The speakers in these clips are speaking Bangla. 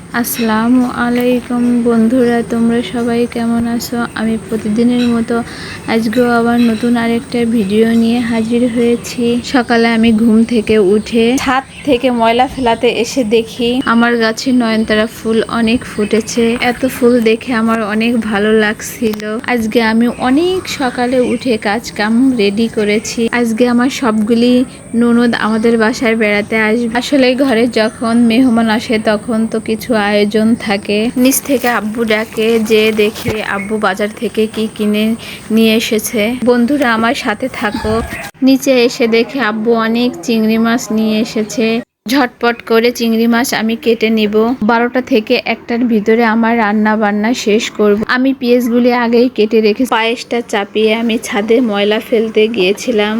আসসালামু আলাইকুম বন্ধুরা, তোমরা সবাই কেমন আছো? আমি প্রতিদিনের মতো আজকেও আবার নতুন আরেকটা ভিডিও নিয়ে হাজির হয়েছি। সকালে আমি ঘুম থেকে উঠে ছাদ থেকে ময়লা ফেলাতে এসে দেখি আমার গাছে নয়নতারা ফুল অনেক ফুটেছে। এত ফুল দেখে আমার অনেক ভালো লাগছিল। আজকে আমি অনেক সকালে উঠে কাজ কাম রেডি করেছি। আজকে আমার সবগুলি ননদ আমাদের বাসায় বেড়াতে আসবে। আসলে ঘরে যখন মেহমান আসে তখন তো কিছু আয়োজন থাকে। নিচ থেকে আব্বু ডাকে, যে দেখে আব্বু বাজার থেকে কি কিনে নিয়ে এসেছে। বন্ধুরা আমার সাথে থাকো। নিচে এসে দেখে আব্বু অনেক চিংড়ি মাছ নিয়ে এসেছে। ঝটপট করে চিংড়ি মাছ আমি কেটে নিব। 12টা থেকে 1টার ভিতরে আমার রান্না বান্না শেষ করব। আমি পেঁয়াজগুলি আগেই কেটে রেখে পায়েসটা চাপিয়ে আমি ছাদে ময়লা ফেলতে গিয়েছিলাম।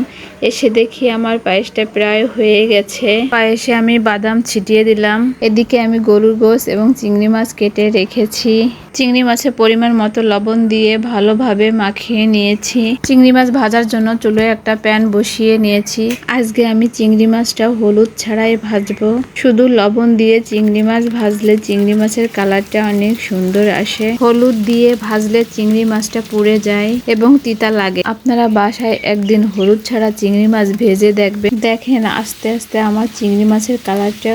এসে দেখি আমার পায়েসটা প্রায় হয়ে গেছে। পায়েসে আমি বাদাম ছিটিয়ে দিলাম। এদিকে আমি গরুর গোশত এবং চিংড়ি মাছ কেটে রেখেছি। চিংড়ি মাছের পরিমাণ মতো লবণ দিয়ে ভালোভাবে মাখিয়ে নিয়েছি। চিংড়ি মাছ ভাজার জন্য চুলোয় একটা প্যান বসিয়ে নিয়েছি। আজকে আমি চিংড়ি মাছটা হলুদ ছাড়াই ভাজবো। শুধু লবণ দিয়ে চিংড়ি মাছ ভাজলে চিংড়ি মাছের কালারটা অনেক সুন্দর আসে। হলুদ দিয়ে ভাজলে চিংড়ি মাছটা পুড়ে যায় এবং তিতা লাগে। আপনারা বাসায় একদিন হলুদ ছাড়া চিংড়ি মাছ ভেজে দেখবেন। দেখেন আস্তে আস্তে আমার চিংড়ি মাছের কালারটা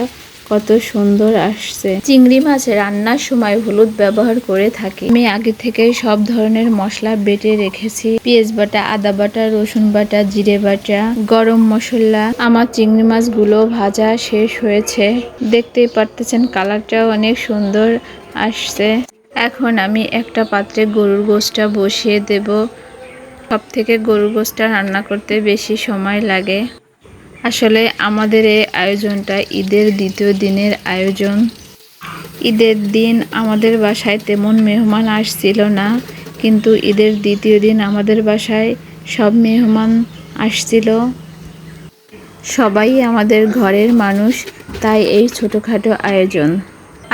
কত সুন্দর আসছে। চিংড়ি মাছ রান্নার সময় হলুদ ব্যবহার করে থাকি। আমি আগে থেকে সব ধরনের মশলা বেটে রেখেছি। পেঁয়াজ বাটা, আদা বাটা, রসুন বাটা, জিরে বাটা, গরম মশলা। আমার চিংড়ি মাছগুলো ভাজা শেষ হয়েছে। দেখতেই পারতেছেন কালারটাও অনেক সুন্দর আসছে। এখন আমি একটা পাত্রে গরুর গোশতটা বসিয়ে দেব। সব থেকে গরুর গোশতটা রান্না করতে বেশি সময় লাগে। আসলে আমাদের এই আয়োজনটা ঈদের দ্বিতীয় দিনের আয়োজন। ঈদের দিন আমাদের বাসায় তেমন মেহমান আসছিল না, কিন্তু ঈদের দ্বিতীয় দিন আমাদের বাসায় সব মেহমান আসছিল। সবাই আমাদের ঘরের মানুষ, তাই এই ছোটোখাটো আয়োজন।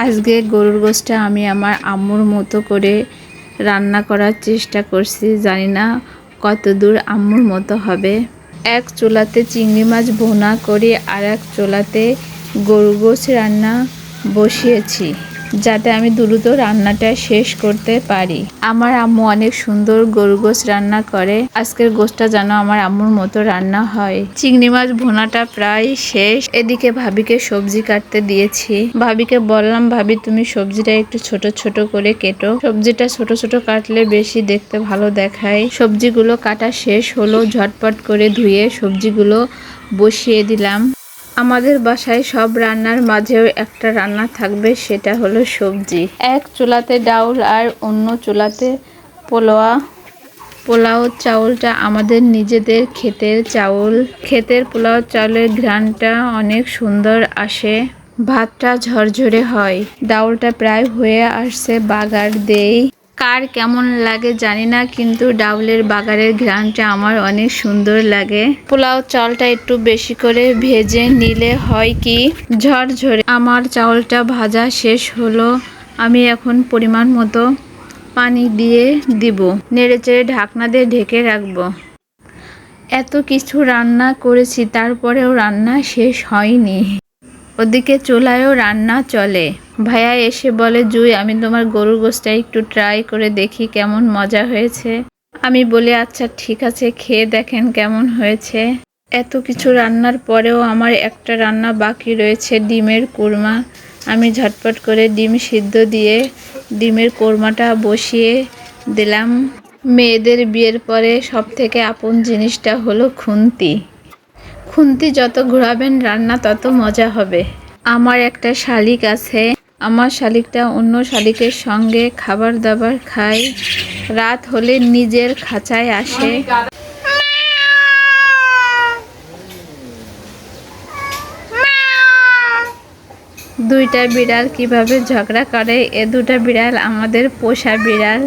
আজকে গরুর গোশতটা আমি আমার আম্মুর মতো করে রান্না করার চেষ্টা করছি। জানি না কত দূর আম্মুর মতো হবে। এক চুলাতে চিংড়ি মাছ ভুনা করে আর এক চুলাতে গরুর গোশত রান্না বসিয়েছি, যাতে আমি দ্রুত রান্নাটা শেষ করতে পারি। আমার আম্মু অনেক সুন্দর গরুর গোশত রান্না করে। আজকের গোশতটা যেন আমার আম্মুর মতো রান্না হয়। চিংড়ি মাছ ভুনাটা প্রায় শেষ। এদিকে ভাবিকে সবজি কাটতে দিয়েছি। ভাবিকে বললাম, ভাবি তুমি সবজিটা একটু ছোট ছোট করে কেটো। সবজিটা ছোট ছোট কাটলে বেশি দেখতে ভালো দেখায়। সবজিগুলো কাটা শেষ হলো। ঝটপট করে ধুয়ে সবজিগুলো বসিয়ে দিলাম। আমাদের বাসায় সব রান্নার মাঝেও একটা রান্না থাকবে, সেটা হলো সবজি। এক চুলাতে ডাউল আর অন্য চুলাতে পোলাও চাউলটা আমাদের নিজেদের ক্ষেতের চাউল। ক্ষেতের পোলাও চাউলের ঘ্রাণটা অনেক সুন্দর আসে। ভাতটা ঝরঝরে হয়। ডাউলটা প্রায় হয়ে আসছে, বাগার দেই। কার কেমন লাগে জানি না, কিন্তু ডাউলের বাগারের ঘ্রাণটা আমার অনেক সুন্দর লাগে। পোলাও চালটা একটু বেশি করে ভেজে নিলে হয় কি ঝরঝরে। আমার চাউলটা ভাজা শেষ হলো। আমি এখন পরিমাণ মতো পানি দিয়ে দিব। নেড়েচেড়ে ঢাকনা দিয়ে ঢেকে রাখবো। এত কিছু রান্না করেছি, তারপরেও রান্না শেষ হয়নি। ওদিকে চুলায়ও রান্না চলে। ভাইয়া এসে বলে, জুই আমি তোমার গরুর গোশতটা একটু ট্রাই করে দেখি কেমন মজা হয়েছে। আমি বলি আচ্ছা ঠিক আছে, খেয়ে দেখেন কেমন হয়েছে। এত কিছু রান্নার পরেও আমার একটা রান্না বাকি রয়েছে, ডিমের কোরমা। আমি ঝটপট করে ডিম সিদ্ধ দিয়ে ডিমের কোরমাটা বসিয়ে দিলাম। মেয়েদের বিয়ের পরে সব থেকে আপন জিনিসটা হলো খুন্তি। খুন্তি যত ঘোরাবেন রান্না তত মজা হবে। আমার একটা শালিক আছে। আমার শালিকটা অন্য শালিকের সঙ্গে খাবার দাবার খায়। রাত হলে নিজের খাঁচায় আসে। দুইটা বিড়াল কিভাবে ঝগড়া করে, এ দুটা বিড়াল আমাদের পোষা বিড়াল।